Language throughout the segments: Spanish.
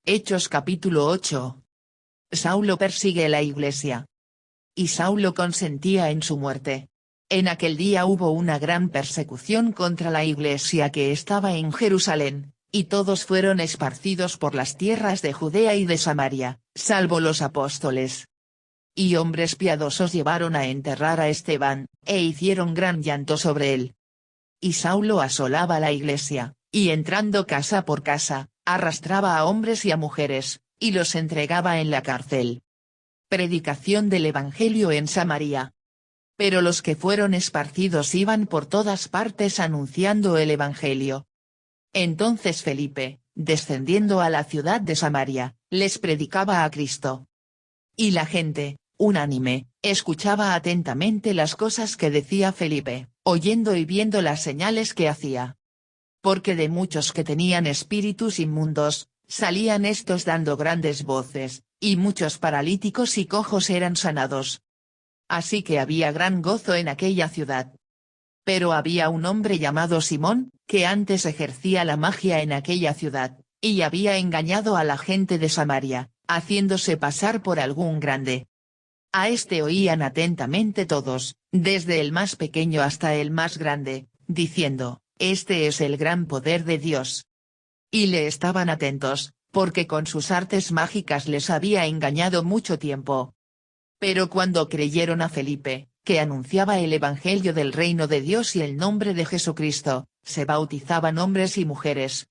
Hechos capítulo 8. Saulo persigue la iglesia. Y Saulo consentía en su muerte. En aquel día hubo una gran persecución contra la iglesia que estaba en Jerusalén, y todos fueron esparcidos por las tierras de Judea y de Samaria, salvo los apóstoles. Y hombres piadosos llevaron a enterrar a Esteban, e hicieron gran llanto sobre él. Y Saulo asolaba la iglesia, y entrando casa por casa, arrastraba a hombres y a mujeres, y los entregaba en la cárcel. Predicación del Evangelio en Samaria. Pero los que fueron esparcidos iban por todas partes anunciando el Evangelio. Entonces Felipe, descendiendo a la ciudad de Samaria, les predicaba a Cristo. Y la gente, unánime, escuchaba atentamente las cosas que decía Felipe, oyendo y viendo las señales que hacía. Porque de muchos que tenían espíritus inmundos, salían estos dando grandes voces, y muchos paralíticos y cojos eran sanados. Así que había gran gozo en aquella ciudad. Pero había un hombre llamado Simón, que antes ejercía la magia en aquella ciudad, y había engañado a la gente de Samaria, haciéndose pasar por algún grande. A este oían atentamente todos, desde el más pequeño hasta el más grande, diciendo, este es el gran poder de Dios. Y le estaban atentos, porque con sus artes mágicas les había engañado mucho tiempo. Pero cuando creyeron a Felipe, que anunciaba el evangelio del reino de Dios y el nombre de Jesucristo, se bautizaban hombres y mujeres.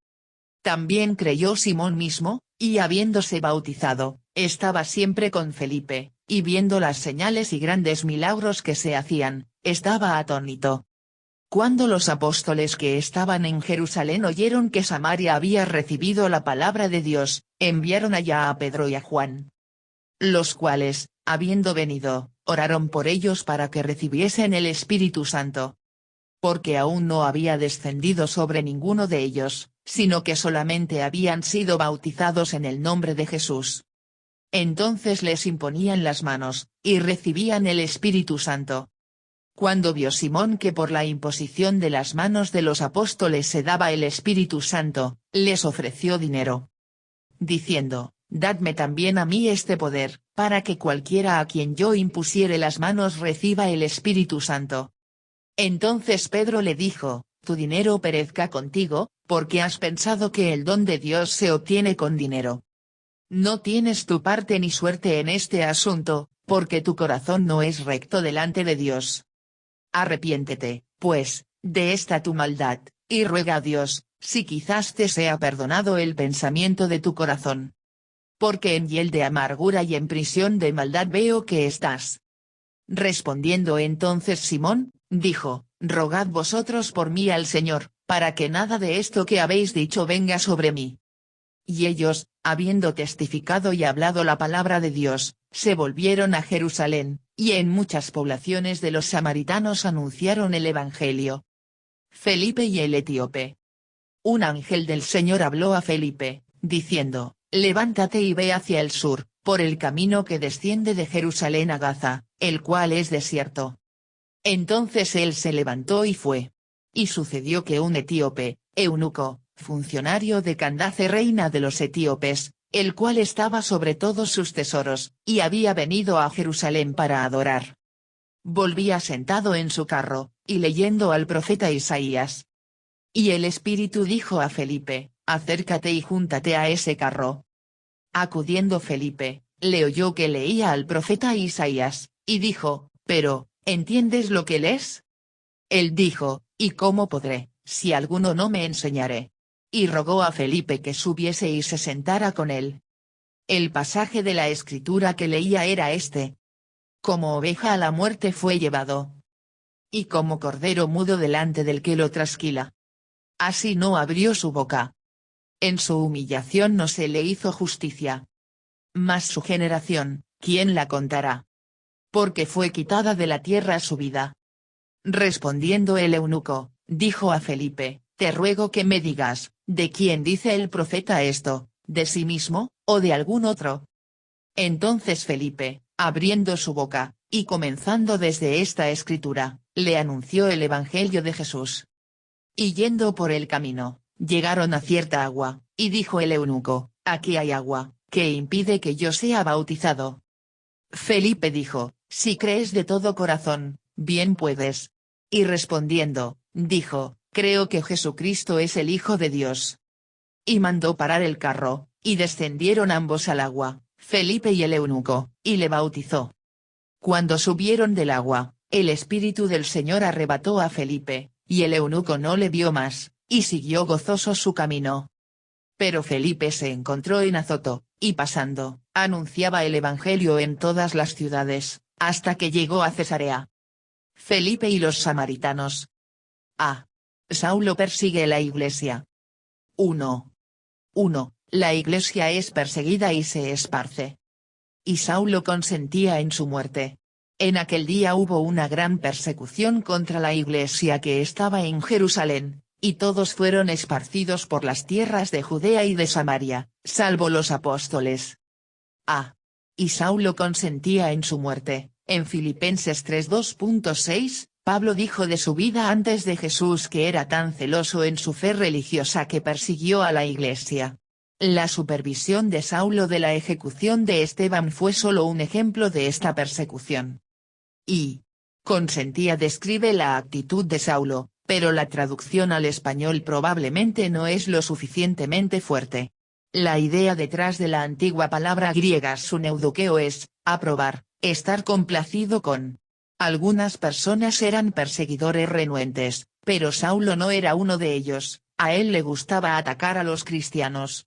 También creyó Simón mismo, y habiéndose bautizado, estaba siempre con Felipe, y viendo las señales y grandes milagros que se hacían, estaba atónito. Cuando los apóstoles que estaban en Jerusalén oyeron que Samaria había recibido la palabra de Dios, enviaron allá a Pedro y a Juan. Los cuales, habiendo venido, oraron por ellos para que recibiesen el Espíritu Santo. Porque aún no había descendido sobre ninguno de ellos, sino que solamente habían sido bautizados en el nombre de Jesús. Entonces les imponían las manos, y recibían el Espíritu Santo. Cuando vio Simón que por la imposición de las manos de los apóstoles se daba el Espíritu Santo, les ofreció dinero. Diciendo, dadme también a mí este poder, para que cualquiera a quien yo impusiere las manos reciba el Espíritu Santo. Entonces Pedro le dijo, tu dinero perezca contigo, porque has pensado que el don de Dios se obtiene con dinero. No tienes tu parte ni suerte en este asunto, porque tu corazón no es recto delante de Dios. Arrepiéntete, pues, de esta tu maldad, y ruega a Dios, si quizás te sea perdonado el pensamiento de tu corazón. Porque en hiel de amargura y en prisión de maldad veo que estás. Respondiendo entonces Simón, dijo, rogad vosotros por mí al Señor, para que nada de esto que habéis dicho venga sobre mí. Y ellos, habiendo testificado y hablado la palabra de Dios, se volvieron a Jerusalén, y en muchas poblaciones de los samaritanos anunciaron el Evangelio. Felipe y el etíope. Un ángel del Señor habló a Felipe, diciendo, levántate y ve hacia el sur, por el camino que desciende de Jerusalén a Gaza, el cual es desierto. Entonces él se levantó y fue. Y sucedió que un etíope, eunuco, funcionario de Candace reina de los etíopes, el cual estaba sobre todos sus tesoros, y había venido a Jerusalén para adorar. Volvía sentado en su carro, y leyendo al profeta Isaías. Y el Espíritu dijo a Felipe, acércate y júntate a ese carro. Acudiendo Felipe, le oyó que leía al profeta Isaías, y dijo, pero, ¿entiendes lo que lees? Él dijo, ¿y cómo podré, si alguno no me enseñare? Y rogó a Felipe que subiese y se sentara con él. El pasaje de la escritura que leía era este. Como oveja a la muerte fue llevado. Y como cordero mudo delante del que lo trasquila. Así no abrió su boca. En su humillación no se le hizo justicia. Mas su generación, ¿quién la contará? Porque fue quitada de la tierra su vida. Respondiendo el eunuco, dijo a Felipe, te ruego que me digas, ¿de quién dice el profeta esto, de sí mismo, o de algún otro? Entonces Felipe, abriendo su boca, y comenzando desde esta escritura, le anunció el Evangelio de Jesús. Y yendo por el camino, llegaron a cierta agua, y dijo el eunuco, aquí hay agua, ¿qué impide que yo sea bautizado? Felipe dijo, si crees de todo corazón, bien puedes. Y respondiendo, dijo, creo que Jesucristo es el Hijo de Dios. Y mandó parar el carro, y descendieron ambos al agua, Felipe y el eunuco, y le bautizó. Cuando subieron del agua, el Espíritu del Señor arrebató a Felipe, y el eunuco no le vio más, y siguió gozoso su camino. Pero Felipe se encontró en Azoto, y pasando, anunciaba el Evangelio en todas las ciudades, hasta que llegó a Cesarea. Felipe y los samaritanos. A. Saulo persigue la iglesia. 1. La iglesia es perseguida y se esparce. Y Saulo consentía en su muerte. En aquel día hubo una gran persecución contra la iglesia que estaba en Jerusalén, y todos fueron esparcidos por las tierras de Judea y de Samaria, salvo los apóstoles. A. Y Saulo consentía en su muerte. En Filipenses 3:2.6, Pablo dijo de su vida antes de Jesús que era tan celoso en su fe religiosa que persiguió a la iglesia. La supervisión de Saulo de la ejecución de Esteban fue solo un ejemplo de esta persecución. Y. Consentía describe la actitud de Saulo, pero la traducción al español probablemente no es lo suficientemente fuerte. La idea detrás de la antigua palabra griega suneudokeo es, aprobar, estar complacido con. Algunas personas eran perseguidores renuentes, pero Saulo no era uno de ellos, a él le gustaba atacar a los cristianos.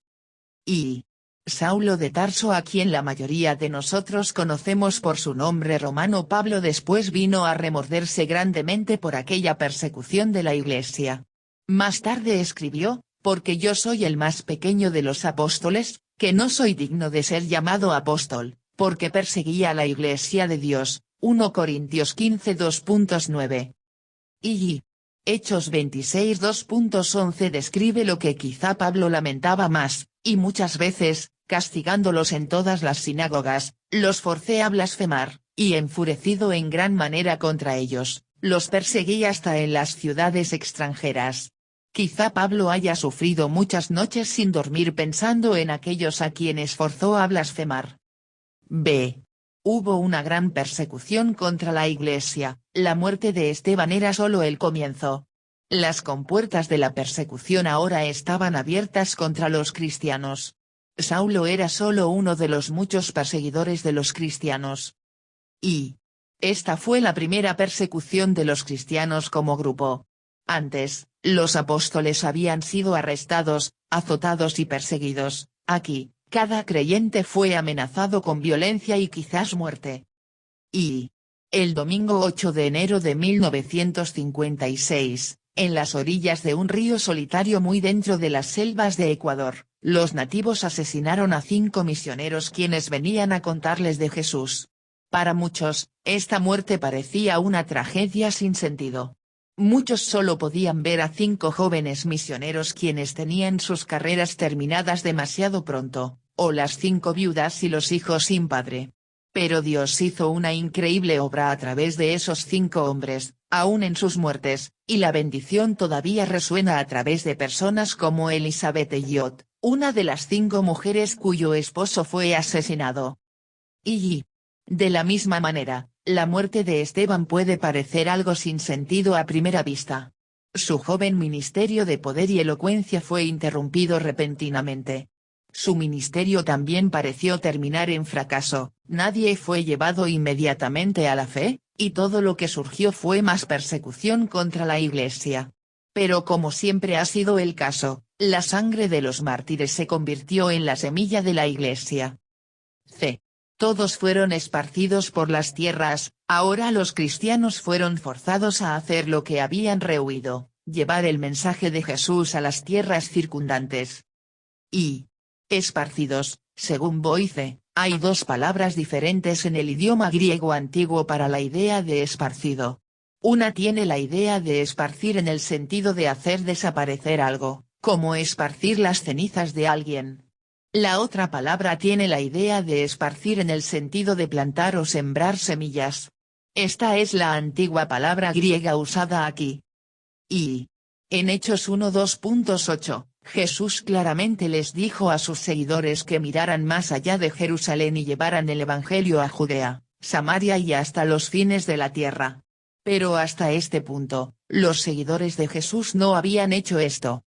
Y. Saulo de Tarso, a quien la mayoría de nosotros conocemos por su nombre romano Pablo, después vino a remorderse grandemente por aquella persecución de la iglesia. Más tarde escribió, porque yo soy el más pequeño de los apóstoles, que no soy digno de ser llamado apóstol, porque perseguía a la iglesia de Dios. 1 Corintios 15:2.9. Y. Hechos 26:2.11 describe lo que quizá Pablo lamentaba más, y muchas veces, castigándolos en todas las sinagogas, los forcé a blasfemar, y enfurecido en gran manera contra ellos, los perseguí hasta en las ciudades extranjeras. Quizá Pablo haya sufrido muchas noches sin dormir pensando en aquellos a quienes forzó a blasfemar. B. Hubo una gran persecución contra la iglesia, la muerte de Esteban era solo el comienzo. Las compuertas de la persecución ahora estaban abiertas contra los cristianos. Saulo era solo uno de los muchos perseguidores de los cristianos. Y. Esta fue la primera persecución de los cristianos como grupo. Antes, los apóstoles habían sido arrestados, azotados y perseguidos. Aquí, cada creyente fue amenazado con violencia y quizás muerte. Y. El domingo 8 de enero de 1956, en las orillas de un río solitario muy dentro de las selvas de Ecuador, los nativos asesinaron a 5 misioneros quienes venían a contarles de Jesús. Para muchos, esta muerte parecía una tragedia sin sentido. Muchos solo podían ver a 5 jóvenes misioneros quienes tenían sus carreras terminadas demasiado pronto, o las 5 viudas y los hijos sin padre. Pero Dios hizo una increíble obra a través de esos 5 hombres, aún en sus muertes, y la bendición todavía resuena a través de personas como Elizabeth Elliot, una de las 5 mujeres cuyo esposo fue asesinado. Y. De la misma manera, la muerte de Esteban puede parecer algo sin sentido a primera vista. Su joven ministerio de poder y elocuencia fue interrumpido repentinamente. Su ministerio también pareció terminar en fracaso, nadie fue llevado inmediatamente a la fe, y todo lo que surgió fue más persecución contra la iglesia. Pero como siempre ha sido el caso, la sangre de los mártires se convirtió en la semilla de la iglesia. C. Todos fueron esparcidos por las tierras, ahora los cristianos fueron forzados a hacer lo que habían rehuido, llevar el mensaje de Jesús a las tierras circundantes. Y. Esparcidos, según Boyce, hay 2 palabras diferentes en el idioma griego antiguo para la idea de esparcido. Una tiene la idea de esparcir en el sentido de hacer desaparecer algo, como esparcir las cenizas de alguien. La otra palabra tiene la idea de esparcir en el sentido de plantar o sembrar semillas. Esta es la antigua palabra griega usada aquí. Y. En Hechos 1:2.8, Jesús claramente les dijo a sus seguidores que miraran más allá de Jerusalén y llevaran el Evangelio a Judea, Samaria y hasta los fines de la tierra. Pero hasta este punto, los seguidores de Jesús no habían hecho esto.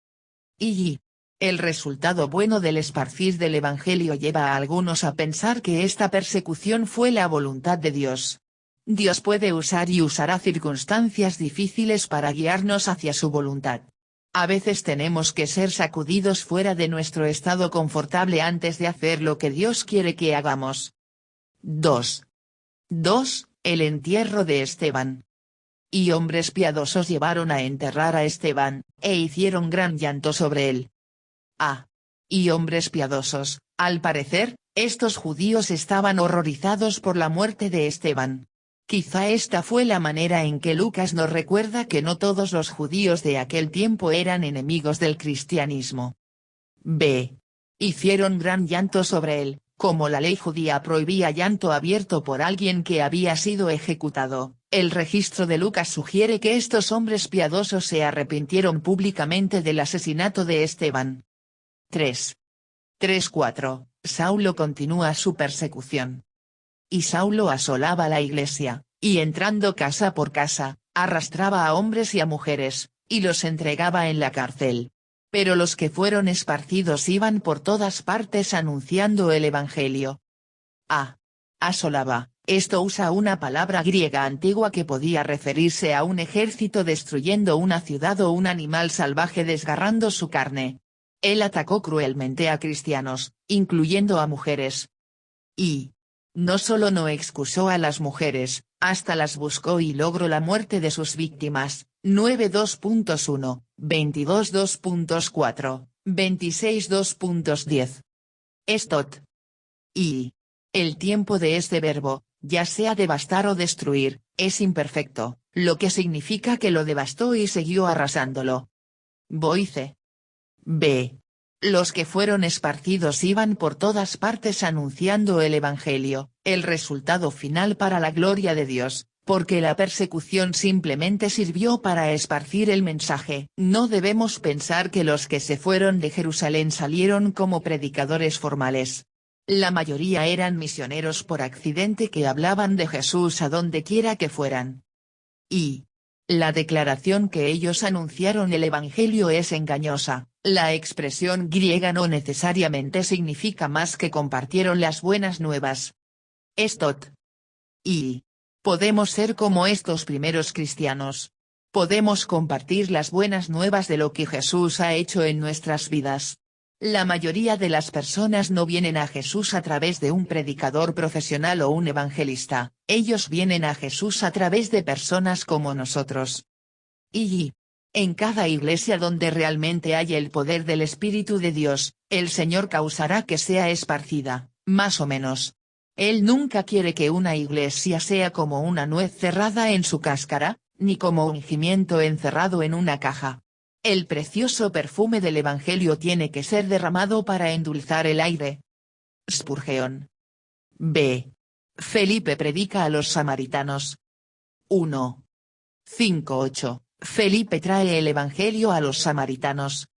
Y el resultado bueno del esparcir del Evangelio lleva a algunos a pensar que esta persecución fue la voluntad de Dios. Dios puede usar y usará circunstancias difíciles para guiarnos hacia su voluntad. A veces tenemos que ser sacudidos fuera de nuestro estado confortable antes de hacer lo que Dios quiere que hagamos. 2. El entierro de Esteban. Y hombres piadosos llevaron a enterrar a Esteban, e hicieron gran llanto sobre él. Y hombres piadosos, al parecer, estos judíos estaban horrorizados por la muerte de Esteban. Quizá esta fue la manera en que Lucas nos recuerda que no todos los judíos de aquel tiempo eran enemigos del cristianismo. Hicieron gran llanto sobre él, como la ley judía prohibía llanto abierto por alguien que había sido ejecutado. El registro de Lucas sugiere que estos hombres piadosos se arrepintieron públicamente del asesinato de Esteban. 3.4. Saulo continúa su persecución. Y Saulo asolaba la iglesia, y entrando casa por casa, arrastraba a hombres y a mujeres, y los entregaba en la cárcel. Pero los que fueron esparcidos iban por todas partes anunciando el Evangelio. Asolaba. Esto usa una palabra griega antigua que podía referirse a un ejército destruyendo una ciudad o un animal salvaje desgarrando su carne. Él atacó cruelmente a cristianos, incluyendo a mujeres. Y no solo no excusó a las mujeres, hasta las buscó y logró la muerte de sus víctimas. 9.2.1, 22.2.4, 26.2.10. Estot. Y el tiempo de este verbo, ya sea devastar o destruir, es imperfecto, lo que significa que lo devastó y siguió arrasándolo. Boice. Los que fueron esparcidos iban por todas partes anunciando el Evangelio, el resultado final para la gloria de Dios, porque la persecución simplemente sirvió para esparcir el mensaje. No debemos pensar que los que se fueron de Jerusalén salieron como predicadores formales. La mayoría eran misioneros por accidente que hablaban de Jesús a donde quiera que fueran. Y la declaración que ellos anunciaron el Evangelio es engañosa. La expresión griega no necesariamente significa más que compartieron las buenas nuevas. Estot. Y podemos ser como estos primeros cristianos. Podemos compartir las buenas nuevas de lo que Jesús ha hecho en nuestras vidas. La mayoría de las personas no vienen a Jesús a través de un predicador profesional o un evangelista, ellos vienen a Jesús a través de personas como nosotros. Y en cada iglesia donde realmente haya el poder del Espíritu de Dios, el Señor causará que sea esparcida, más o menos. Él nunca quiere que una iglesia sea como una nuez cerrada en su cáscara, ni como un gimiento encerrado en una caja. El precioso perfume del Evangelio tiene que ser derramado para endulzar el aire. Spurgeon. Felipe predica a los samaritanos. 1. 5:8. Felipe trae el Evangelio a los samaritanos.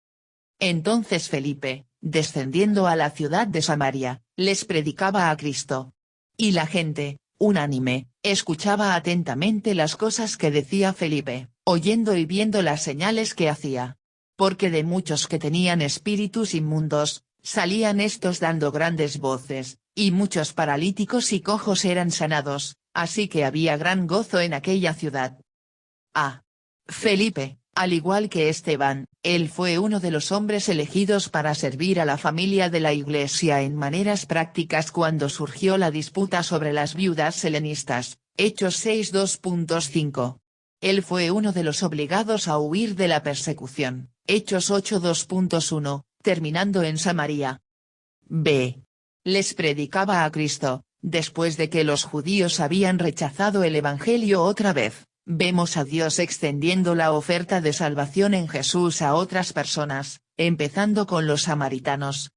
Entonces Felipe, descendiendo a la ciudad de Samaria, les predicaba a Cristo. Y la gente, unánime, escuchaba atentamente las cosas que decía Felipe, oyendo y viendo las señales que hacía. Porque de muchos que tenían espíritus inmundos, salían estos dando grandes voces, y muchos paralíticos y cojos eran sanados, así que había gran gozo en aquella ciudad. Felipe, al igual que Esteban, él fue uno de los hombres elegidos para servir a la familia de la Iglesia en maneras prácticas cuando surgió la disputa sobre las viudas helenistas, Hechos 6:2.5. Él fue uno de los obligados a huir de la persecución, Hechos 8:2.1, terminando en Samaria. Les predicaba a Cristo, después de que los judíos habían rechazado el Evangelio otra vez. Vemos a Dios extendiendo la oferta de salvación en Jesús a otras personas, empezando con los samaritanos.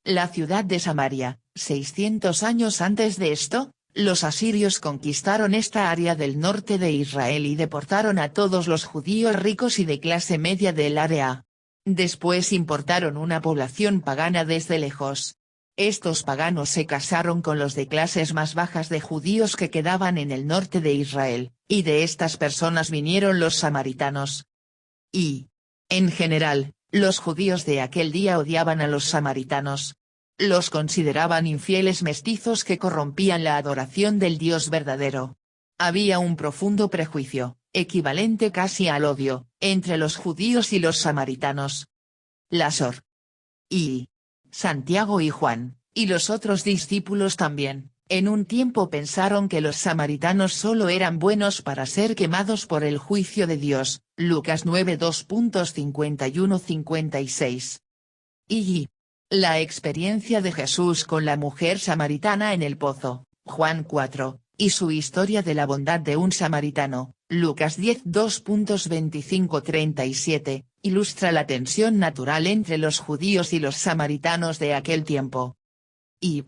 La ciudad de Samaria, 600 años antes de esto, los asirios conquistaron esta área del norte de Israel y deportaron a todos los judíos ricos y de clase media del área. Después importaron una población pagana desde lejos. Estos paganos se casaron con los de clases más bajas de judíos que quedaban en el norte de Israel, y de estas personas vinieron los samaritanos. Y, en general, los judíos de aquel día odiaban a los samaritanos. Los consideraban infieles mestizos que corrompían la adoración del Dios verdadero. Había un profundo prejuicio, equivalente casi al odio, entre los judíos y los samaritanos. Sor. Y Santiago y Juan, y los otros discípulos también, en un tiempo pensaron que los samaritanos solo eran buenos para ser quemados por el juicio de Dios, Lucas 9 2.51-56. Y la experiencia de Jesús con la mujer samaritana en el pozo, Juan 4, y su historia de la bondad de un samaritano, Lucas 10 2.25-37, ilustra la tensión natural entre los judíos y los samaritanos de aquel tiempo. Y,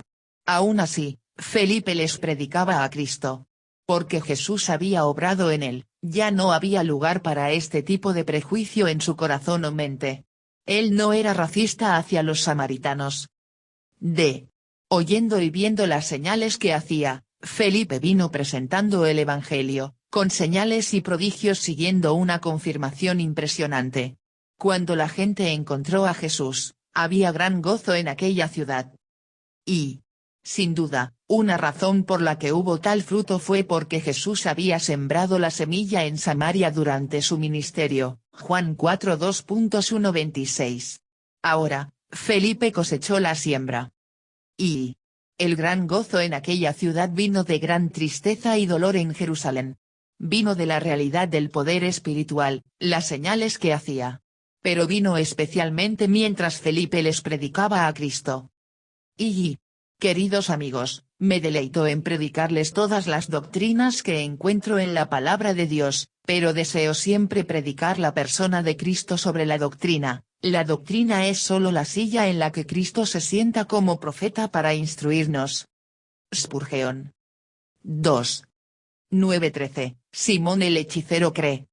aún así, Felipe les predicaba a Cristo. Porque Jesús había obrado en él, ya no había lugar para este tipo de prejuicio en su corazón o mente. Él no era racista hacia los samaritanos. Oyendo y viendo las señales que hacía, Felipe vino presentando el Evangelio, con señales y prodigios siguiendo una confirmación impresionante. Cuando la gente encontró a Jesús, había gran gozo en aquella ciudad. Y, sin duda, una razón por la que hubo tal fruto fue porque Jesús había sembrado la semilla en Samaria durante su ministerio, Juan 4 2.1-26. Ahora, Felipe cosechó la siembra. Y el gran gozo en aquella ciudad vino de gran tristeza y dolor en Jerusalén. Vino de la realidad del poder espiritual, las señales que hacía. Pero vino especialmente mientras Felipe les predicaba a Cristo. Y, queridos amigos, me deleito en predicarles todas las doctrinas que encuentro en la palabra de Dios, pero deseo siempre predicar la persona de Cristo sobre la doctrina. La doctrina es solo la silla en la que Cristo se sienta como profeta para instruirnos. Spurgeon. 2. 9:13, Simón el hechicero cree.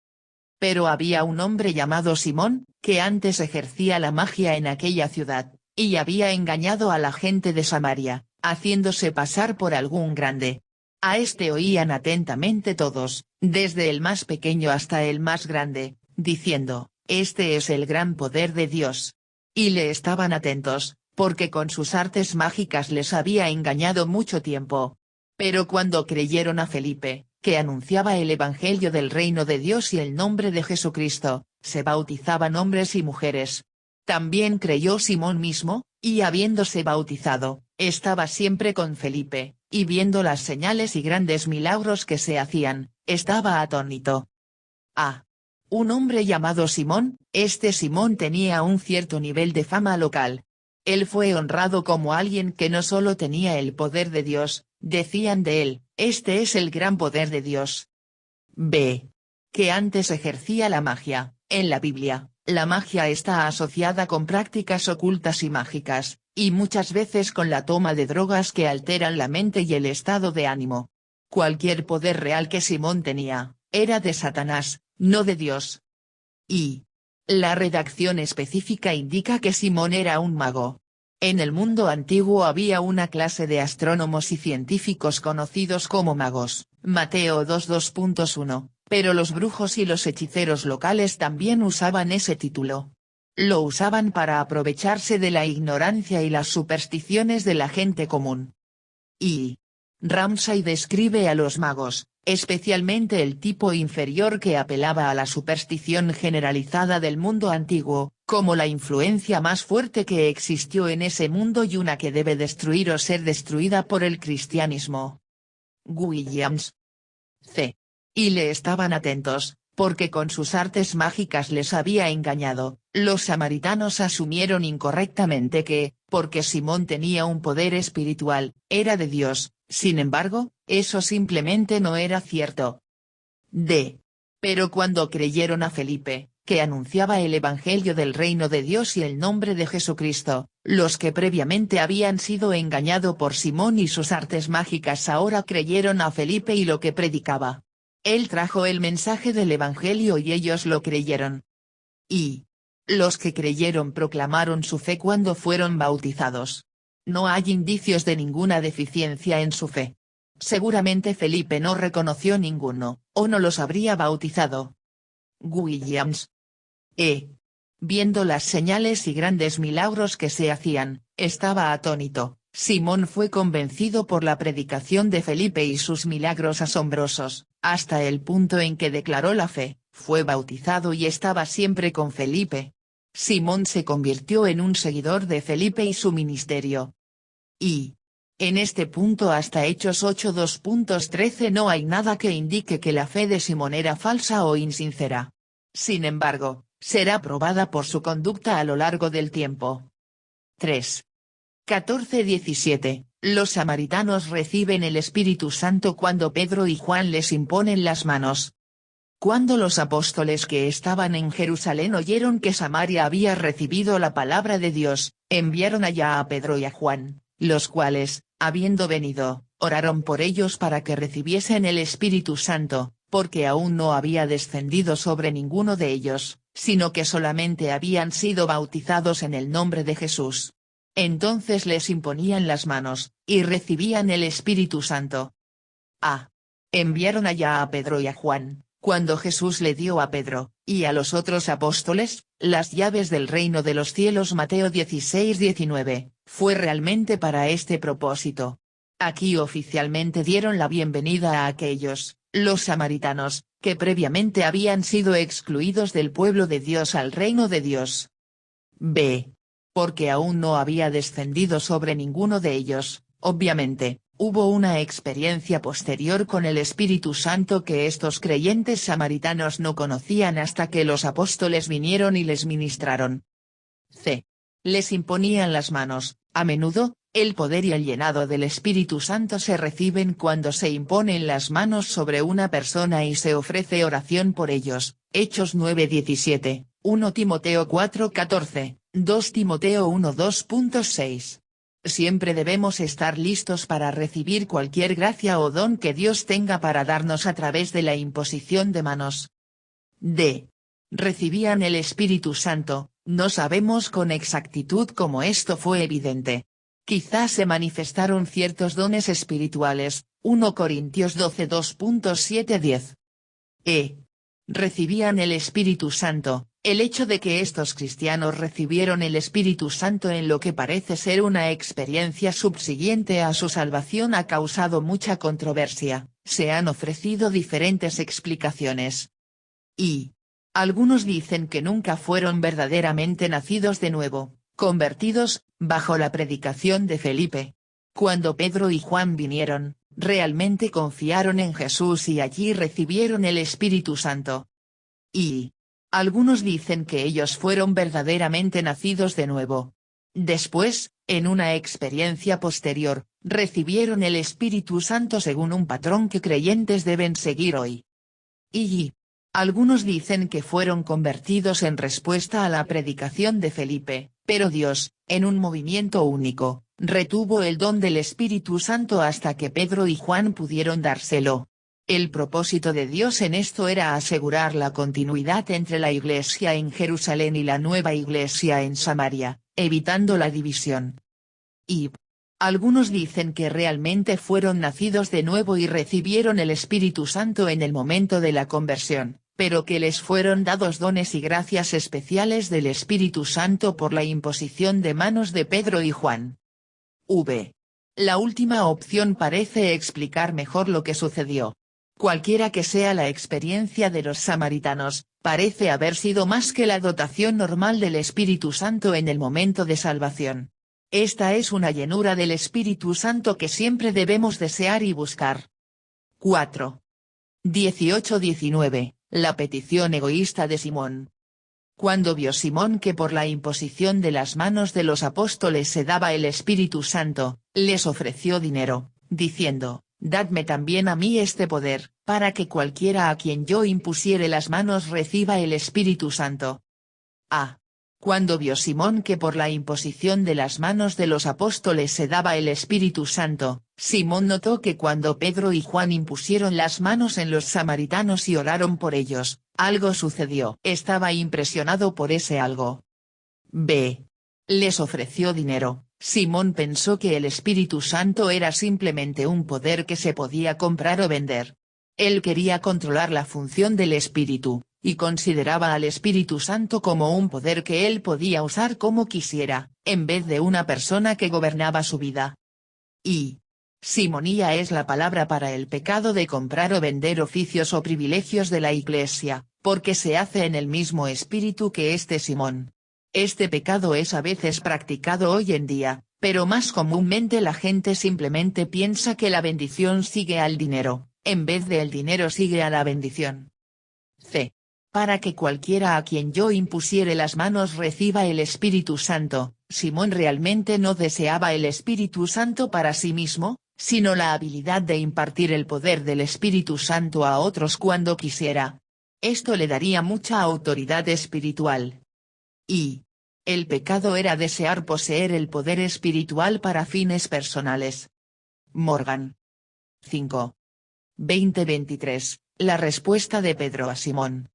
Pero había un hombre llamado Simón, que antes ejercía la magia en aquella ciudad, y había engañado a la gente de Samaria, haciéndose pasar por algún grande. A este oían atentamente todos, desde el más pequeño hasta el más grande, diciendo, este es el gran poder de Dios. Y le estaban atentos, porque con sus artes mágicas les había engañado mucho tiempo. Pero cuando creyeron a Felipe, que anunciaba el Evangelio del reino de Dios y el nombre de Jesucristo, se bautizaban hombres y mujeres. También creyó Simón mismo, y habiéndose bautizado, estaba siempre con Felipe, y viendo las señales y grandes milagros que se hacían, estaba atónito. Un hombre llamado Simón, este Simón tenía un cierto nivel de fama local. Él fue honrado como alguien que no solo tenía el poder de Dios, decían de él, este es el gran poder de Dios. Que antes ejercía la magia. En la Biblia, la magia está asociada con prácticas ocultas y mágicas, y muchas veces con la toma de drogas que alteran la mente y el estado de ánimo. Cualquier poder real que Simón tenía, era de Satanás, no de Dios. Y la redacción específica indica que Simón era un mago. En el mundo antiguo había una clase de astrónomos y científicos conocidos como magos, Mateo 2.2.1, pero los brujos y los hechiceros locales también usaban ese título. Lo usaban para aprovecharse de la ignorancia y las supersticiones de la gente común. Y Ramsay describe a los magos, especialmente el tipo inferior que apelaba a la superstición generalizada del mundo antiguo, como la influencia más fuerte que existió en ese mundo y una que debe destruir o ser destruida por el cristianismo. Williams. C. Y le estaban atentos, porque con sus artes mágicas les había engañado. Los samaritanos asumieron incorrectamente que, porque Simón tenía un poder espiritual, era de Dios. Sin embargo, eso simplemente no era cierto. Pero cuando creyeron a Felipe, que anunciaba el Evangelio del reino de Dios y el nombre de Jesucristo, los que previamente habían sido engañados por Simón y sus artes mágicas ahora creyeron a Felipe y lo que predicaba. Él trajo el mensaje del Evangelio y ellos lo creyeron. Y Los que creyeron proclamaron su fe cuando fueron bautizados. No hay indicios de ninguna deficiencia en su fe. Seguramente Felipe no reconoció ninguno, o no los habría bautizado. Williams. Viendo las señales y grandes milagros que se hacían, estaba atónito. Simón fue convencido por la predicación de Felipe y sus milagros asombrosos, hasta el punto en que declaró la fe, fue bautizado y estaba siempre con Felipe. Simón se convirtió en un seguidor de Felipe y su ministerio. Y en este punto hasta Hechos 8:2.13 no hay nada que indique que la fe de Simón era falsa o insincera. Sin embargo, será probada por su conducta a lo largo del tiempo. 3. 14:17, los samaritanos reciben el Espíritu Santo cuando Pedro y Juan les imponen las manos. Cuando los apóstoles que estaban en Jerusalén oyeron que Samaria había recibido la palabra de Dios, enviaron allá a Pedro y a Juan, los cuales, habiendo venido, oraron por ellos para que recibiesen el Espíritu Santo, porque aún no había descendido sobre ninguno de ellos, sino que solamente habían sido bautizados en el nombre de Jesús. Entonces les imponían las manos, y recibían el Espíritu Santo. Enviaron allá a Pedro y a Juan, cuando Jesús le dio a Pedro, y a los otros apóstoles, las llaves del reino de los cielos. Mateo 16:19, fue realmente para este propósito. Aquí oficialmente dieron la bienvenida a aquellos, los samaritanos, que previamente habían sido excluidos del pueblo de Dios al reino de Dios. Porque aún no había descendido sobre ninguno de ellos, obviamente, hubo una experiencia posterior con el Espíritu Santo que estos creyentes samaritanos no conocían hasta que los apóstoles vinieron y les ministraron. Les imponían las manos. A menudo, el poder y el llenado del Espíritu Santo se reciben cuando se imponen las manos sobre una persona y se ofrece oración por ellos. Hechos 9:17, 1 Timoteo 4:14. 2 Timoteo 1:2.6. Siempre debemos estar listos para recibir cualquier gracia o don que Dios tenga para darnos a través de la imposición de manos. Recibían el Espíritu Santo, no sabemos con exactitud cómo esto fue evidente. Quizás se manifestaron ciertos dones espirituales, 1 Corintios 12:2.7-10. Recibían el Espíritu Santo. El hecho de que estos cristianos recibieron el Espíritu Santo en lo que parece ser una experiencia subsiguiente a su salvación ha causado mucha controversia, se han ofrecido diferentes explicaciones. Algunos dicen que nunca fueron verdaderamente nacidos de nuevo, convertidos, bajo la predicación de Felipe. Cuando Pedro y Juan vinieron, realmente confiaron en Jesús y allí recibieron el Espíritu Santo. Algunos dicen que ellos fueron verdaderamente nacidos de nuevo. Después, en una experiencia posterior, recibieron el Espíritu Santo según un patrón que creyentes deben seguir hoy. Algunos dicen que fueron convertidos en respuesta a la predicación de Felipe, pero Dios, en un movimiento único, retuvo el don del Espíritu Santo hasta que Pedro y Juan pudieron dárselo. El propósito de Dios en esto era asegurar la continuidad entre la iglesia en Jerusalén y la nueva iglesia en Samaria, evitando la división. Algunos dicen que realmente fueron nacidos de nuevo y recibieron el Espíritu Santo en el momento de la conversión, pero que les fueron dados dones y gracias especiales del Espíritu Santo por la imposición de manos de Pedro y Juan. La última opción parece explicar mejor lo que sucedió. Cualquiera que sea la experiencia de los samaritanos, parece haber sido más que la dotación normal del Espíritu Santo en el momento de salvación. Esta es una llenura del Espíritu Santo que siempre debemos desear y buscar. 4. 18-19, la petición egoísta de Simón. Cuando vio Simón que por la imposición de las manos de los apóstoles se daba el Espíritu Santo, les ofreció dinero, diciendo: «Dadme también a mí este poder, para que cualquiera a quien yo impusiere las manos reciba el Espíritu Santo». Cuando vio Simón que por la imposición de las manos de los apóstoles se daba el Espíritu Santo, Simón notó que cuando Pedro y Juan impusieron las manos en los samaritanos y oraron por ellos, algo sucedió. Estaba impresionado por ese algo. B. Les ofreció dinero. Simón pensó que el Espíritu Santo era simplemente un poder que se podía comprar o vender. Él quería controlar la función del Espíritu, y consideraba al Espíritu Santo como un poder que él podía usar como quisiera, en vez de una persona que gobernaba su vida. Y simonía es la palabra para el pecado de comprar o vender oficios o privilegios de la Iglesia, porque se hace en el mismo espíritu que este Simón. Este pecado es a veces practicado hoy en día, pero más comúnmente la gente simplemente piensa que la bendición sigue al dinero, en vez de el dinero sigue a la bendición. C. Para que cualquiera a quien yo impusiere las manos reciba el Espíritu Santo. Simón realmente no deseaba el Espíritu Santo para sí mismo, sino la habilidad de impartir el poder del Espíritu Santo a otros cuando quisiera. Esto le daría mucha autoridad espiritual. Y el pecado era desear poseer el poder espiritual para fines personales. Morgan. 5. 20-23, la respuesta de Pedro a Simón.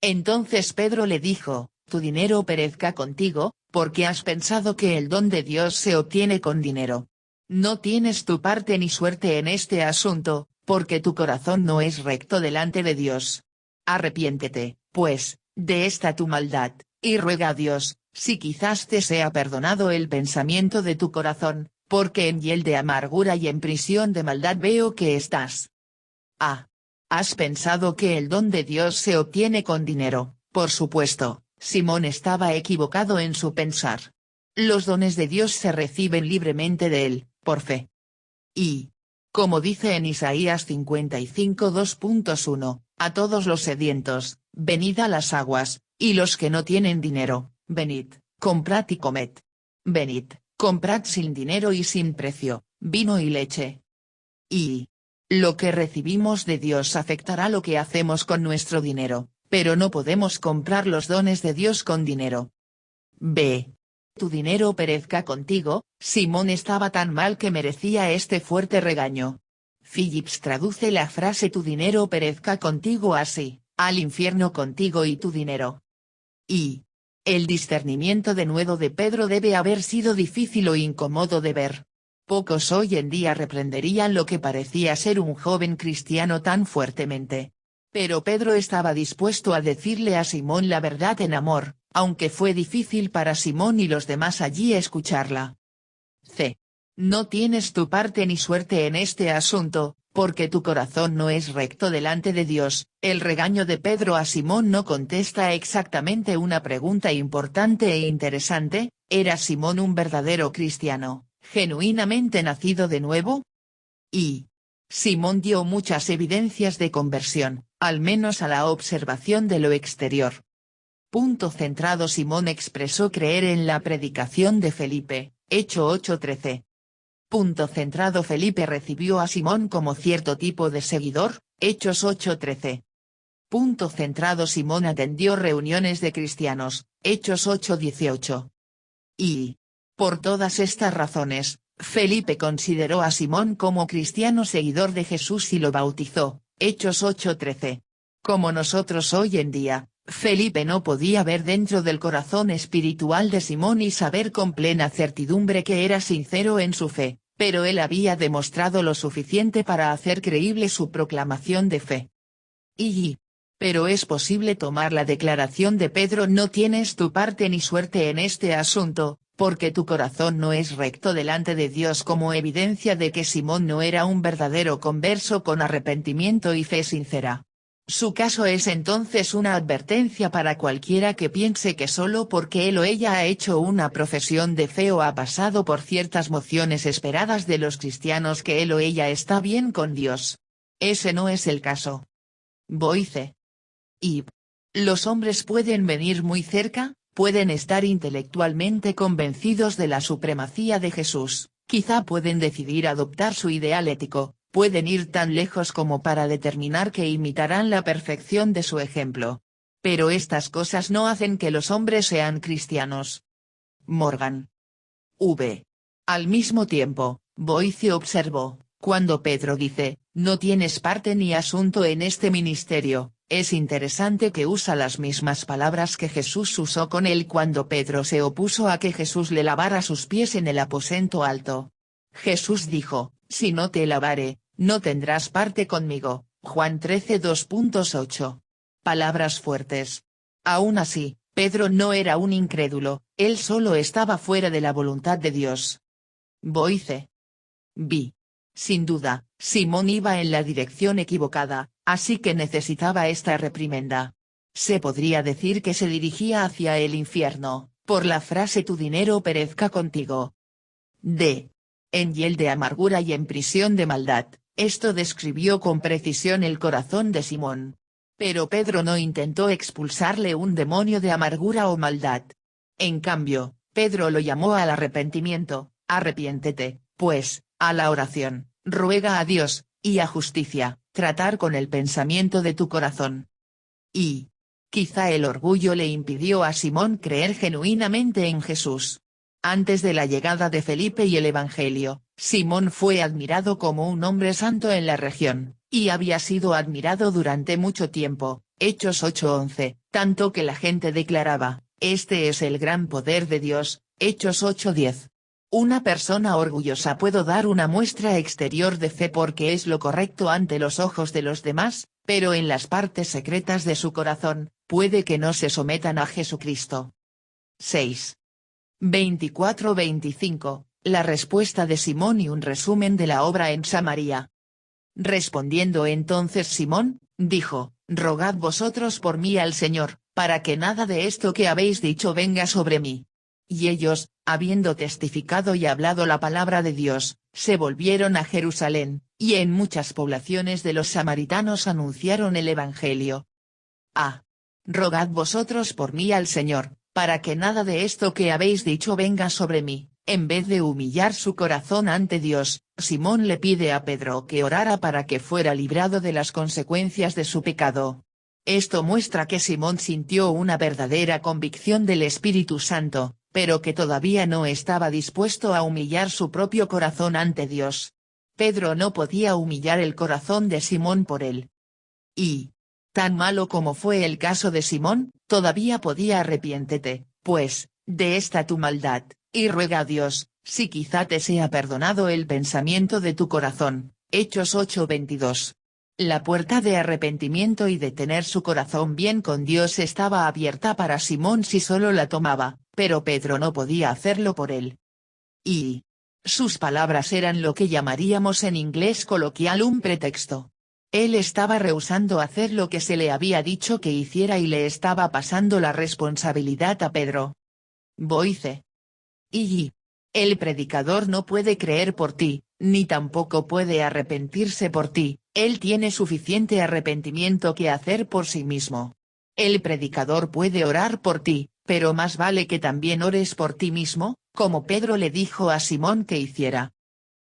Entonces Pedro le dijo, tu dinero perezca contigo, porque has pensado que el don de Dios se obtiene con dinero. No tienes tu parte ni suerte en este asunto, porque tu corazón no es recto delante de Dios. Arrepiéntete, pues, de esta tu maldad, y ruega a Dios, si quizás te sea perdonado el pensamiento de tu corazón, porque en hiel de amargura y en prisión de maldad veo que estás. A. ¿Has pensado que el don de Dios se obtiene con dinero? Por supuesto, Simón estaba equivocado en su pensar. Los dones de Dios se reciben libremente de él, por fe. Y, como dice en Isaías 55 2.1, a todos los sedientos, venid a las aguas, y los que no tienen dinero, venid, comprad y comed. Venid, comprad sin dinero y sin precio, vino y leche. Y lo que recibimos de Dios afectará lo que hacemos con nuestro dinero, pero no podemos comprar los dones de Dios con dinero. B. Tu dinero perezca contigo. Simón estaba tan mal que merecía este fuerte regaño. Phillips traduce la frase tu dinero perezca contigo así, al infierno contigo y tu dinero. Y el discernimiento de nuevo de Pedro debe haber sido difícil o incómodo de ver. Pocos hoy en día reprenderían lo que parecía ser un joven cristiano tan fuertemente. Pero Pedro estaba dispuesto a decirle a Simón la verdad en amor, aunque fue difícil para Simón y los demás allí escucharla. C. No tienes tu parte ni suerte en este asunto, porque tu corazón no es recto delante de Dios. El regaño de Pedro a Simón no contesta exactamente una pregunta importante e interesante, ¿era Simón un verdadero cristiano, genuinamente nacido de nuevo? Y Simón dio muchas evidencias de conversión, al menos a la observación de lo exterior. Punto centrado. Simón expresó creer en la predicación de Felipe, Hecho 8:13. Punto centrado. Felipe recibió a Simón como cierto tipo de seguidor, Hechos 8:13. Punto centrado. Simón atendió reuniones de cristianos, Hechos 8:18. Y por todas estas razones, Felipe consideró a Simón como cristiano seguidor de Jesús y lo bautizó, Hechos 8:13. Como nosotros hoy en día, Felipe no podía ver dentro del corazón espiritual de Simón y saber con plena certidumbre que era sincero en su fe, pero él había demostrado lo suficiente para hacer creíble su proclamación de fe. Pero es posible tomar la declaración de Pedro: no tienes tu parte ni suerte en este asunto, porque tu corazón no es recto delante de Dios, como evidencia de que Simón no era un verdadero converso con arrepentimiento y fe sincera. Su caso es entonces una advertencia para cualquiera que piense que solo porque él o ella ha hecho una profesión de fe o ha pasado por ciertas mociones esperadas de los cristianos que él o ella está bien con Dios. Ese no es el caso. Boyce. Y los hombres pueden venir muy cerca, pueden estar intelectualmente convencidos de la supremacía de Jesús, quizá pueden decidir adoptar su ideal ético, pueden ir tan lejos como para determinar que imitarán la perfección de su ejemplo. Pero estas cosas no hacen que los hombres sean cristianos. Morgan. V. Al mismo tiempo, Boice observó, cuando Pedro dice, no tienes parte ni asunto en este ministerio, es interesante que usa las mismas palabras que Jesús usó con él cuando Pedro se opuso a que Jesús le lavara sus pies en el aposento alto. Jesús dijo, si no te lavare, no tendrás parte conmigo, Juan 13 2.8. Palabras fuertes. Aún así, Pedro no era un incrédulo, él solo estaba fuera de la voluntad de Dios. Boice. Vi. Sin duda, Simón iba en la dirección equivocada, así que necesitaba esta reprimenda. Se podría decir que se dirigía hacia el infierno, por la frase tu dinero perezca contigo. D. En hiel de amargura y en prisión de maldad, esto describió con precisión el corazón de Simón. Pero Pedro no intentó expulsarle un demonio de amargura o maldad. En cambio, Pedro lo llamó al arrepentimiento, arrepiéntete, pues, a la oración, ruega a Dios, y a justicia, tratar con el pensamiento de tu corazón. Y quizá el orgullo le impidió a Simón creer genuinamente en Jesús. Antes de la llegada de Felipe y el Evangelio, Simón fue admirado como un hombre santo en la región, y había sido admirado durante mucho tiempo, Hechos 8:11, tanto que la gente declaraba, este es el gran poder de Dios, Hechos 8:10. Una persona orgullosa puede dar una muestra exterior de fe porque es lo correcto ante los ojos de los demás, pero en las partes secretas de su corazón, puede que no se sometan a Jesucristo. 6. 24-25, la respuesta de Simón y un resumen de la obra en Samaria. Respondiendo entonces Simón, dijo, rogad vosotros por mí al Señor, para que nada de esto que habéis dicho venga sobre mí. Y ellos, habiendo testificado y hablado la palabra de Dios, se volvieron a Jerusalén, y en muchas poblaciones de los samaritanos anunciaron el Evangelio. A. Rogad vosotros por mí al Señor, para que nada de esto que habéis dicho venga sobre mí. En vez de humillar su corazón ante Dios, Simón le pide a Pedro que orara para que fuera librado de las consecuencias de su pecado. Esto muestra que Simón sintió una verdadera convicción del Espíritu Santo, pero que todavía no estaba dispuesto a humillar su propio corazón ante Dios. Pedro no podía humillar el corazón de Simón por él. Y, tan malo como fue el caso de Simón, todavía podía arrepiéntete, pues, de esta tu maldad, y ruega a Dios, si quizá te sea perdonado el pensamiento de tu corazón. Hechos 8:22. La puerta de arrepentimiento y de tener su corazón bien con Dios estaba abierta para Simón si solo la tomaba, pero Pedro no podía hacerlo por él. Y sus palabras eran lo que llamaríamos en inglés coloquial un pretexto. Él estaba rehusando hacer lo que se le había dicho que hiciera y le estaba pasando la responsabilidad a Pedro. Boice. Y el predicador no puede creer por ti, ni tampoco puede arrepentirse por ti, él tiene suficiente arrepentimiento que hacer por sí mismo. El predicador puede orar por ti, pero más vale que también ores por ti mismo, como Pedro le dijo a Simón que hiciera.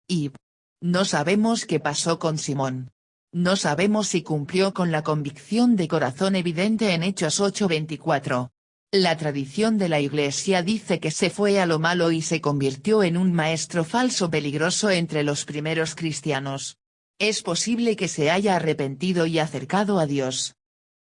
Y no sabemos qué pasó con Simón. No sabemos si cumplió con la convicción de corazón evidente en Hechos 8:24. La tradición de la Iglesia dice que se fue a lo malo y se convirtió en un maestro falso peligroso entre los primeros cristianos. Es posible que se haya arrepentido y acercado a Dios.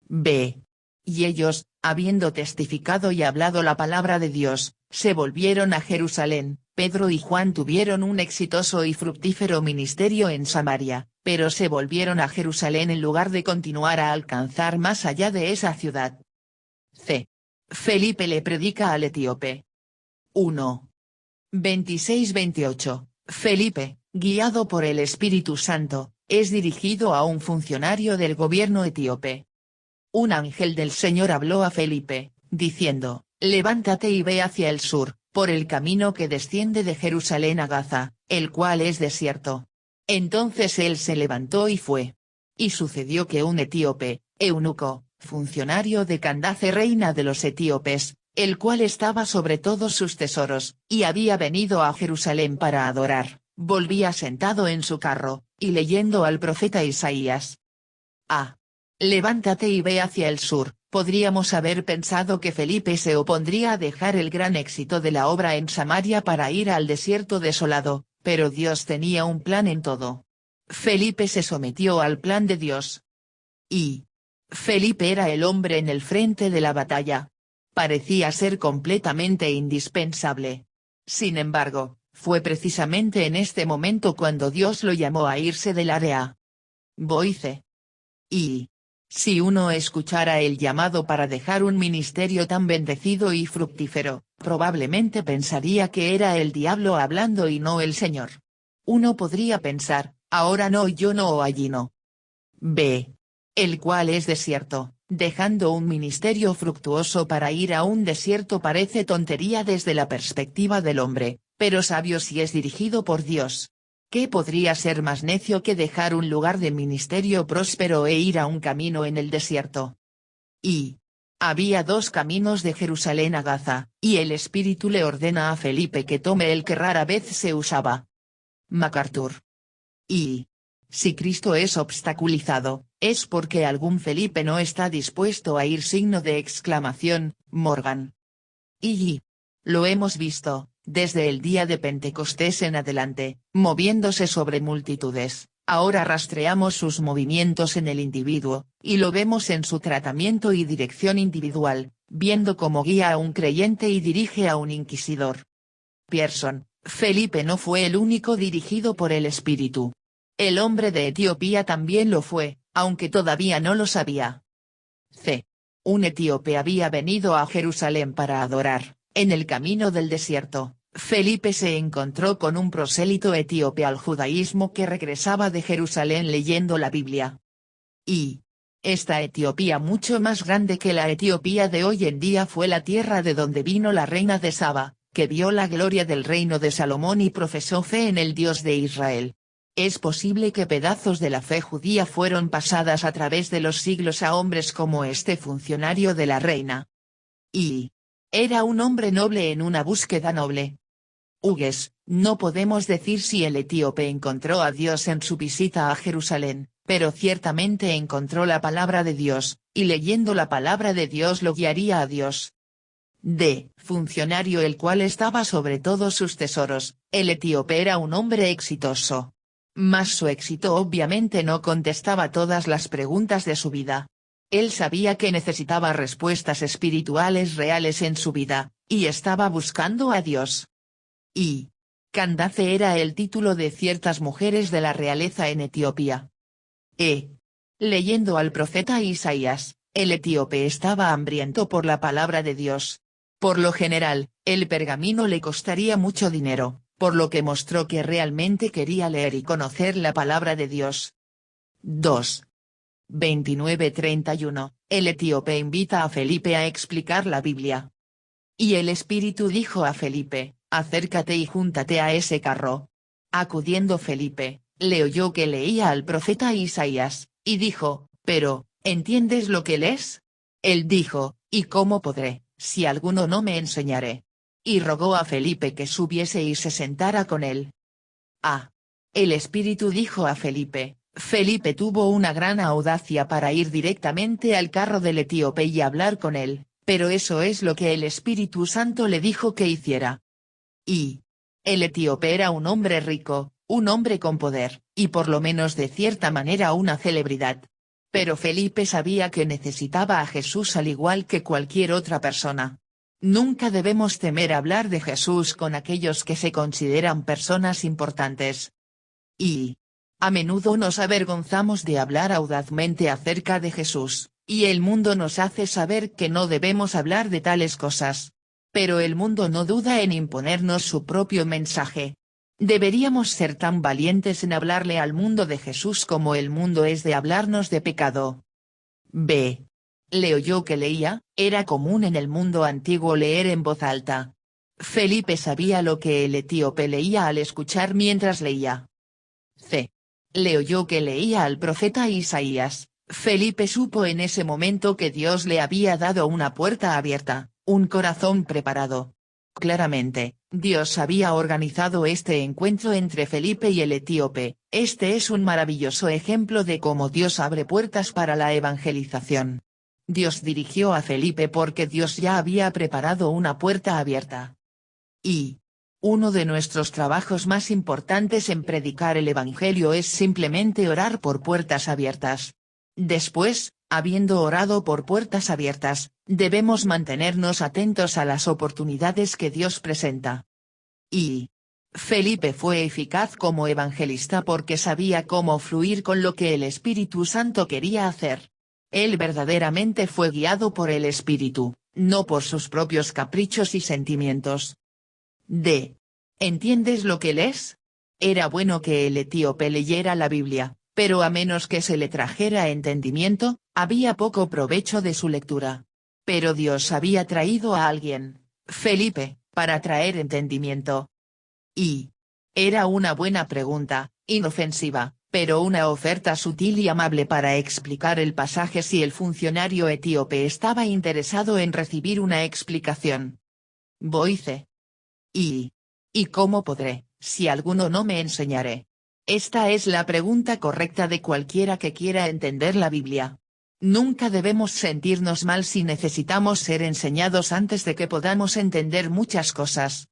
B. Y ellos, habiendo testificado y hablado la palabra de Dios, se volvieron a Jerusalén. Pedro y Juan tuvieron un exitoso y fructífero ministerio en Samaria, pero se volvieron a Jerusalén en lugar de continuar a alcanzar más allá de esa ciudad. C. Felipe le predica al etíope. 1. 26-28, Felipe, guiado por el Espíritu Santo, es dirigido a un funcionario del gobierno etíope. Un ángel del Señor habló a Felipe, diciendo, levántate y ve hacia el sur, por el camino que desciende de Jerusalén a Gaza, el cual es desierto. Entonces él se levantó y fue. Y sucedió que un etíope, eunuco, funcionario de Candace reina de los etíopes, el cual estaba sobre todos sus tesoros, y había venido a Jerusalén para adorar, volvía sentado en su carro, y leyendo al profeta Isaías. A. Levántate y ve hacia el sur. Podríamos haber pensado que Felipe se opondría a dejar el gran éxito de la obra en Samaria para ir al desierto desolado, pero Dios tenía un plan en todo. Felipe se sometió al plan de Dios. Y Felipe era el hombre en el frente de la batalla. Parecía ser completamente indispensable. Sin embargo, fue precisamente en este momento cuando Dios lo llamó a irse del área. Boice. Y si uno escuchara el llamado para dejar un ministerio tan bendecido y fructífero, probablemente pensaría que era el diablo hablando y no el Señor. Uno podría pensar, ahora no, yo no o allí no. B. El cual es desierto, dejando un ministerio fructuoso para ir a un desierto parece tontería desde la perspectiva del hombre, pero sabio si es dirigido por Dios. ¿Qué podría ser más necio que dejar un lugar de ministerio próspero e ir a un camino en el desierto? Y había dos caminos de Jerusalén a Gaza, y el Espíritu le ordena a Felipe que tome el que rara vez se usaba. MacArthur. Y si Cristo es obstaculizado, es porque algún Felipe no está dispuesto a ir. Morgan. Y lo hemos visto, desde el día de Pentecostés en adelante, moviéndose sobre multitudes. Ahora rastreamos sus movimientos en el individuo, y lo vemos en su tratamiento y dirección individual, viendo cómo guía a un creyente y dirige a un inquisidor. Pearson. Felipe no fue el único dirigido por el Espíritu. El hombre de Etiopía también lo fue, aunque todavía no lo sabía. C. Un etíope había venido a Jerusalén para adorar. En el camino del desierto, Felipe se encontró con un prosélito etíope al judaísmo que regresaba de Jerusalén leyendo la Biblia. Y esta Etiopía, mucho más grande que la Etiopía de hoy en día, fue la tierra de donde vino la reina de Saba, que vio la gloria del reino de Salomón y profesó fe en el Dios de Israel. Es posible que pedazos de la fe judía fueron pasadas a través de los siglos a hombres como este funcionario de la reina. Y era un hombre noble en una búsqueda noble. Hughes, no podemos decir si el etíope encontró a Dios en su visita a Jerusalén, pero ciertamente encontró la palabra de Dios, y leyendo la palabra de Dios lo guiaría a Dios. D. Funcionario el cual estaba sobre todos sus tesoros, el etíope era un hombre exitoso. Mas su éxito obviamente no contestaba todas las preguntas de su vida. Él sabía que necesitaba respuestas espirituales reales en su vida, y estaba buscando a Dios. Y Candace era el título de ciertas mujeres de la realeza en Etiopía. Leyendo al profeta Isaías, el etíope estaba hambriento por la palabra de Dios. Por lo general, el pergamino le costaría mucho dinero, por lo que mostró que realmente quería leer y conocer la palabra de Dios. 2. 29:31, el etíope invita a Felipe a explicar la Biblia. Y el Espíritu dijo a Felipe, acércate y júntate a ese carro. Acudiendo Felipe, le oyó que leía al profeta Isaías, y dijo, pero, ¿entiendes lo que lees? Él dijo, ¿y cómo podré, si alguno no me enseñare? Y rogó a Felipe que subiese y se sentara con él. El Espíritu dijo a Felipe. Felipe tuvo una gran audacia para ir directamente al carro del etíope y hablar con él, pero eso es lo que el Espíritu Santo le dijo que hiciera. Y el etíope era un hombre rico, un hombre con poder, y por lo menos de cierta manera una celebridad. Pero Felipe sabía que necesitaba a Jesús al igual que cualquier otra persona. Nunca debemos temer hablar de Jesús con aquellos que se consideran personas importantes. Y a menudo nos avergonzamos de hablar audazmente acerca de Jesús, y el mundo nos hace saber que no debemos hablar de tales cosas. Pero el mundo no duda en imponernos su propio mensaje. Deberíamos ser tan valientes en hablarle al mundo de Jesús como el mundo es de hablarnos de pecado. B. Le oyó que leía, era común en el mundo antiguo leer en voz alta. Felipe sabía lo que el etíope leía al escuchar mientras leía. C. Le oyó que leía al profeta Isaías. Felipe supo en ese momento que Dios le había dado una puerta abierta, un corazón preparado. Claramente, Dios había organizado este encuentro entre Felipe y el etíope. Este es un maravilloso ejemplo de cómo Dios abre puertas para la evangelización. Dios dirigió a Felipe porque Dios ya había preparado una puerta abierta. Y Uno de nuestros trabajos más importantes en predicar el Evangelio es simplemente orar por puertas abiertas. Después, habiendo orado por puertas abiertas, debemos mantenernos atentos a las oportunidades que Dios presenta. Y Felipe fue eficaz como evangelista porque sabía cómo fluir con lo que el Espíritu Santo quería hacer. Él verdaderamente fue guiado por el Espíritu, no por sus propios caprichos y sentimientos. ¿Entiendes lo que lees? Era bueno que el etíope leyera la Biblia, pero a menos que se le trajera entendimiento, había poco provecho de su lectura. Pero Dios había traído a alguien, Felipe, para traer entendimiento. Y era una buena pregunta, inofensiva, pero una oferta sutil y amable para explicar el pasaje si el funcionario etíope estaba interesado en recibir una explicación. Voice. ¿Y cómo podré, si alguno no me enseñare? Esta es la pregunta correcta de cualquiera que quiera entender la Biblia. Nunca debemos sentirnos mal si necesitamos ser enseñados antes de que podamos entender muchas cosas.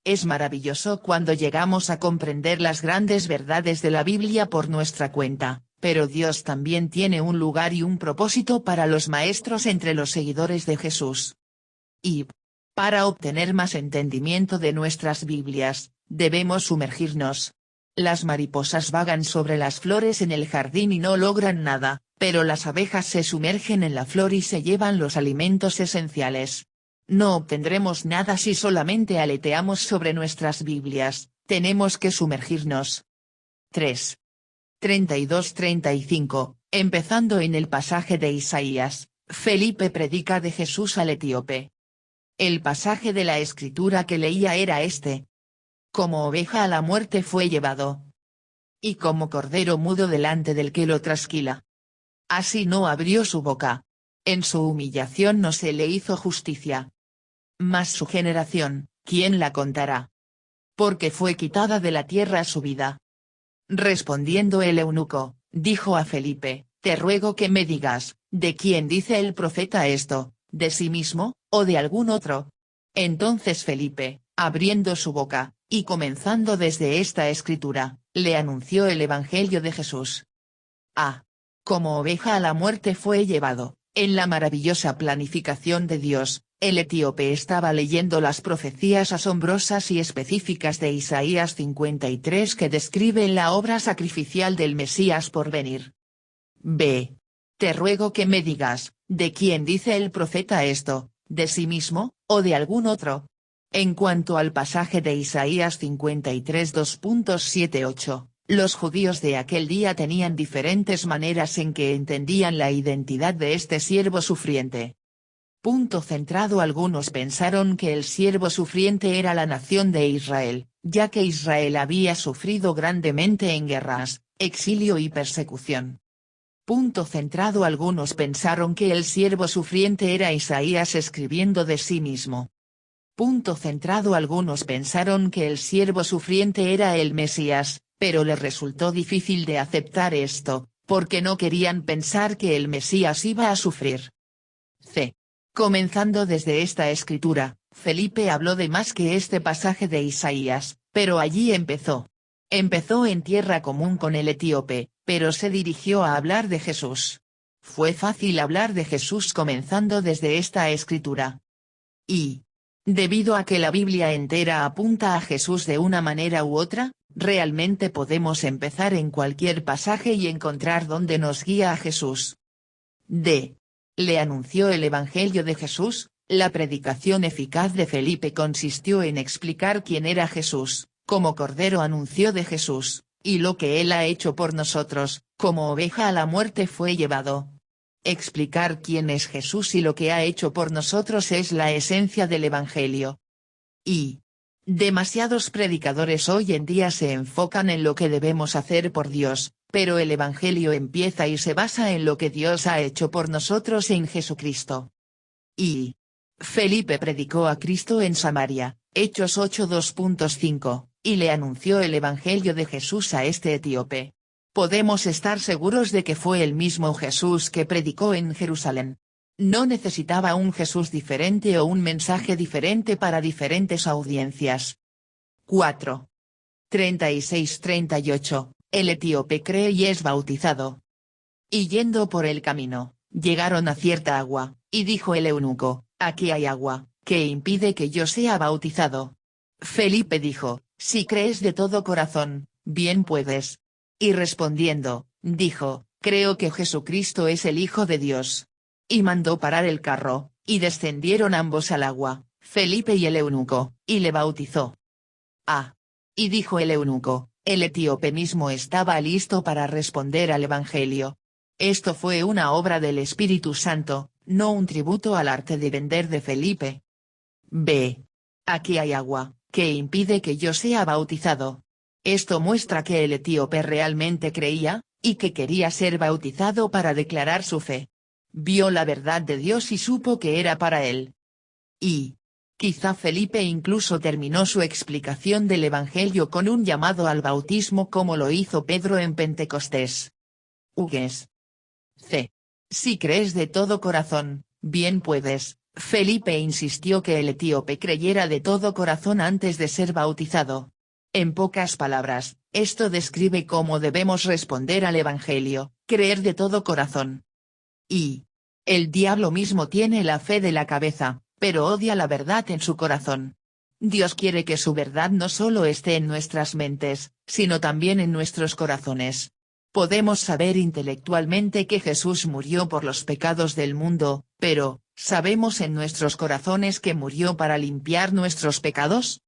Es maravilloso cuando llegamos a comprender las grandes verdades de la Biblia por nuestra cuenta, pero Dios también tiene un lugar y un propósito para los maestros entre los seguidores de Jesús. Y para obtener más entendimiento de nuestras Biblias, debemos sumergirnos. Las mariposas vagan sobre las flores en el jardín y no logran nada, pero las abejas se sumergen en la flor y se llevan los alimentos esenciales. No obtendremos nada si solamente aleteamos sobre nuestras Biblias, tenemos que sumergirnos. 3. 32-35, empezando en el pasaje de Isaías, Felipe predica de Jesús al etíope. El pasaje de la Escritura que leía era este. Como oveja a la muerte fue llevado. Y como cordero mudo delante del que lo trasquila. Así no abrió su boca. En su humillación no se le hizo justicia. Mas su generación, ¿quién la contará? Porque fue quitada de la tierra su vida. Respondiendo el eunuco, dijo a Felipe, te ruego que me digas, ¿de quién dice el profeta esto, de sí mismo, o de algún otro? Entonces Felipe, abriendo su boca, y comenzando desde esta escritura, le anunció el Evangelio de Jesús. Como oveja a la muerte fue llevado. En la maravillosa planificación de Dios, el etíope estaba leyendo las profecías asombrosas y específicas de Isaías 53 que describen la obra sacrificial del Mesías por venir. Te ruego que me digas, ¿de quién dice el profeta esto, de sí mismo, o de algún otro? En cuanto al pasaje de Isaías 53 2.78. Los judíos de aquel día tenían diferentes maneras en que entendían la identidad de este siervo sufriente. Punto centrado. Algunos pensaron que el siervo sufriente era la nación de Israel, ya que Israel había sufrido grandemente en guerras, exilio y persecución. Punto centrado. Algunos pensaron que el siervo sufriente era Isaías escribiendo de sí mismo. Punto centrado. Algunos pensaron que el siervo sufriente era el Mesías, pero les resultó difícil de aceptar esto, porque no querían pensar que el Mesías iba a sufrir. Comenzando desde esta escritura, Felipe habló de más que este pasaje de Isaías, pero allí empezó. Empezó en tierra común con el etíope, pero se dirigió a hablar de Jesús. Fue fácil hablar de Jesús comenzando desde esta escritura. Debido a que la Biblia entera apunta a Jesús de una manera u otra, realmente podemos empezar en cualquier pasaje y encontrar dónde nos guía a Jesús. Le anunció el Evangelio de Jesús. La predicación eficaz de Felipe consistió en explicar quién era Jesús, como Cordero anunció de Jesús, y lo que él ha hecho por nosotros, como oveja a la muerte fue llevado. Explicar quién es Jesús y lo que ha hecho por nosotros es la esencia del Evangelio. Demasiados predicadores hoy en día se enfocan en lo que debemos hacer por Dios, pero el Evangelio empieza y se basa en lo que Dios ha hecho por nosotros en Jesucristo. Felipe predicó a Cristo en Samaria, Hechos 8:2.5, y le anunció el Evangelio de Jesús a este etíope. Podemos estar seguros de que fue el mismo Jesús que predicó en Jerusalén. No necesitaba un Jesús diferente o un mensaje diferente para diferentes audiencias. 4. 36-38, el etíope cree y es bautizado. Y yendo por el camino, llegaron a cierta agua, y dijo el eunuco, aquí hay agua, ¿qué impide que yo sea bautizado? Felipe dijo, si crees de todo corazón, bien puedes. Y respondiendo, dijo, creo que Jesucristo es el Hijo de Dios. Y mandó parar el carro, y descendieron ambos al agua, Felipe y el eunuco, y le bautizó. Y dijo el eunuco, el etíope mismo estaba listo para responder al Evangelio. Esto fue una obra del Espíritu Santo, no un tributo al arte de vender de Felipe. B. Aquí hay agua, ¿qué impide que yo sea bautizado? Esto muestra que el etíope realmente creía, y que quería ser bautizado para declarar su fe. Vio la verdad de Dios y supo que era para él. Y quizá Felipe incluso terminó su explicación del Evangelio con un llamado al bautismo como lo hizo Pedro en Pentecostés. Hugues. C. Si crees de todo corazón, bien puedes. Felipe insistió que el etíope creyera de todo corazón antes de ser bautizado. En pocas palabras, esto describe cómo debemos responder al Evangelio, creer de todo corazón. Y el diablo mismo tiene la fe de la cabeza, pero odia la verdad en su corazón. Dios quiere que su verdad no solo esté en nuestras mentes, sino también en nuestros corazones. Podemos saber intelectualmente que Jesús murió por los pecados del mundo, pero, ¿sabemos en nuestros corazones que murió para limpiar nuestros pecados?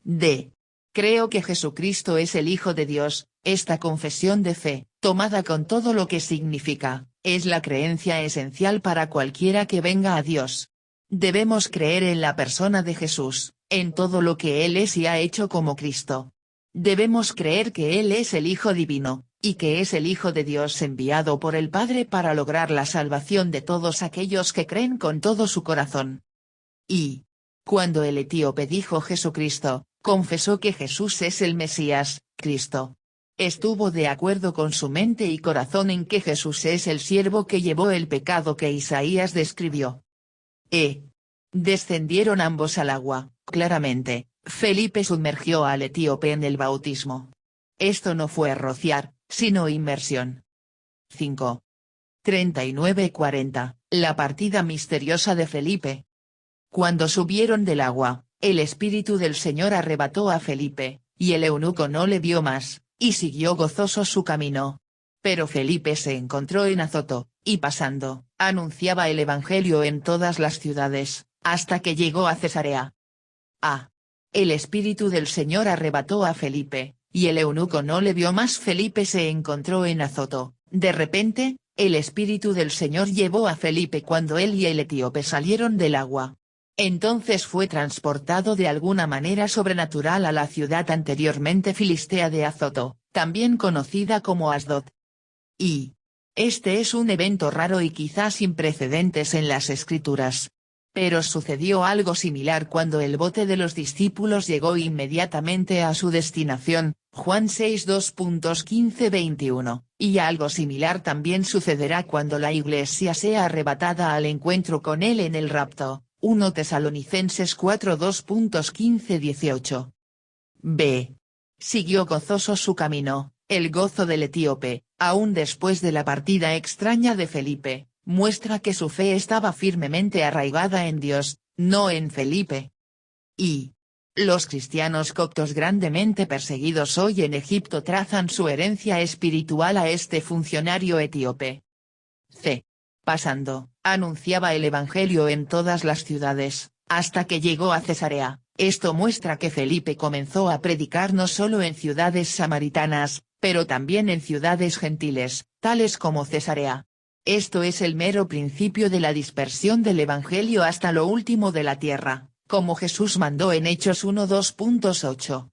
D. Creo que Jesucristo es el Hijo de Dios. Esta confesión de fe, tomada con todo lo que significa, es la creencia esencial para cualquiera que venga a Dios. Debemos creer en la persona de Jesús, en todo lo que Él es y ha hecho como Cristo. Debemos creer que Él es el Hijo Divino, y que es el Hijo de Dios enviado por el Padre para lograr la salvación de todos aquellos que creen con todo su corazón. Y cuando el etíope dijo Jesucristo, confesó que Jesús es el Mesías, Cristo. Estuvo de acuerdo con su mente y corazón en que Jesús es el siervo que llevó el pecado que Isaías describió. Descendieron ambos al agua, claramente, Felipe sumergió al etíope en el bautismo. Esto no fue rociar, sino inmersión. 5. 39-40, la partida misteriosa de Felipe. Cuando subieron del agua, el Espíritu del Señor arrebató a Felipe, y el eunuco no le vio más, y siguió gozoso su camino. Pero Felipe se encontró en Azoto, y pasando, anunciaba el Evangelio en todas las ciudades, hasta que llegó a Cesarea. El Espíritu del Señor arrebató a Felipe, y el eunuco no le vio más. Felipe se encontró en Azoto. De repente, el Espíritu del Señor llevó a Felipe cuando él y el etíope salieron del agua. Entonces fue transportado de alguna manera sobrenatural a la ciudad anteriormente filistea de Azoto, también conocida como Asdod. Y este es un evento raro y quizás sin precedentes en las Escrituras. Pero sucedió algo similar cuando el bote de los discípulos llegó inmediatamente a su destinación, Juan 6:2.15-21, y algo similar también sucederá cuando la Iglesia sea arrebatada al encuentro con él en el rapto, 1 Tesalonicenses 4:2.15-18. B. Siguió gozoso su camino. El gozo del etíope, aún después de la partida extraña de Felipe, muestra que su fe estaba firmemente arraigada en Dios, no en Felipe. Y los cristianos coptos grandemente perseguidos hoy en Egipto trazan su herencia espiritual a este funcionario etíope. C. Pasando, anunciaba el Evangelio en todas las ciudades, hasta que llegó a Cesarea. Esto muestra que Felipe comenzó a predicar no solo en ciudades samaritanas, pero también en ciudades gentiles, tales como Cesarea. Esto es el mero principio de la dispersión del Evangelio hasta lo último de la tierra, como Jesús mandó en Hechos 1:2.8.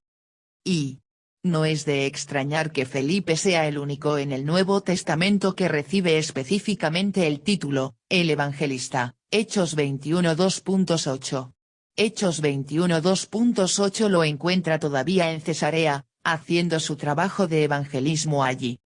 Y no es de extrañar que Felipe sea el único en el Nuevo Testamento que recibe específicamente el título, el evangelista, Hechos 21:2.8. Hechos 21:2.8 lo encuentra todavía en Cesarea, haciendo su trabajo de evangelismo allí.